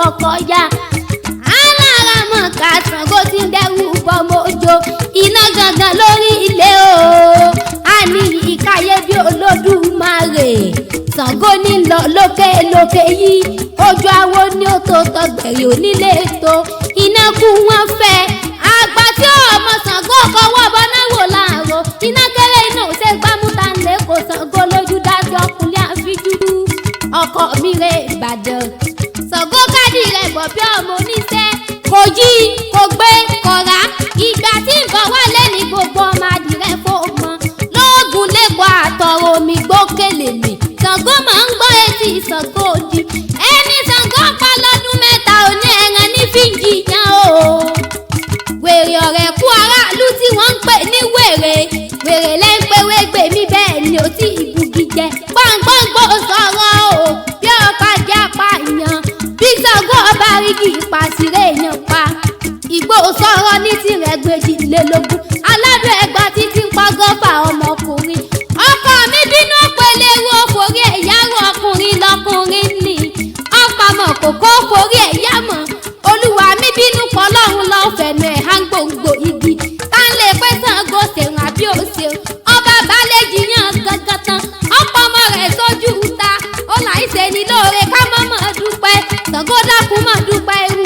kọ́kọ́ yá alára mọ̀ ká Ṣàngó ti ń dẹ́rù bọ́mọ òjò iná gangan lórí ilé o a ní ìkáyé bí Olódùmarè Ṣàngó ní lọ lókè lókè yìí ojú awo ní ó tó tọgbẹ̀rì onílé tó iná kú wọn fẹ́ àgbà tí ọmọ Ṣàngó kọwọ́ bọ́ná wò láàárọ̀ iná kéré iná ò ṣe gbámúta ńlẹ̀ kò Ṣàngó lójú dájú ọkùnrin àfijú ọkọ mi rè Ìbàdàn Ṣàngó kádì rẹ̀ bọ̀ bí ọmọ oníṣẹ́ kò jí kò gbé kọ̀ra ìgbà tí nǹkan wà lẹ́ni gbogbo ọmọ adìrẹ fò mọ́ lóògùn lẹ́kọ̀ọ́ àtọ̀rọ̀ omi gbókèlè mi Ṣàngó máa ń gbọ́ etí Ṣàngó di ẹni Ṣàngó pa lọ́dún mẹ́ta òní ẹran ní fíjì yan o wèrè ọ̀rẹ́ kú aráàlú tí wọ́n ń pè ní wèrè lẹ́ ń pé wégbè mi bẹ́ẹ̀ ni ò tí ìbùgì jẹ gbọ̀ngbọ̀ngbò sọ̀rọ̀ o bí ọ̀pá jẹ́ apààyàn bí Ṣàngó ọba rígì ìpàṣírẹ́ èèyàn pa Ìgbò sọ̀rọ̀ ní tirẹ̀ gbèjìlélógún aládùn ẹgbàá títí ń pa gọ́fà ọmọkùnrin ọkọ mi bínú pẹ̀lẹ́ wo forí ẹ̀yáwó ọkùnrin lọkùnrin ni ọ̀pamọ̀ kòkó forí ẹ̀yá mọ̀ olúwa mi bínú pọ̀ lọ́run lọ́ọ́ fẹ̀nu ẹ̀ há gbòǹgbò igi tá ń lè pẹ́ Ṣàngó ṣèrùn àbí òṣè ọba balẹ̀ jiyàn gangan tán ọ̀pọ̀ ọmọ rẹ̀ sójú ta ó láì ṣe ní lóore ká mọ̀mọ́ dúpẹ́ Ṣàngó dákun mọ̀ dúpẹ́ irú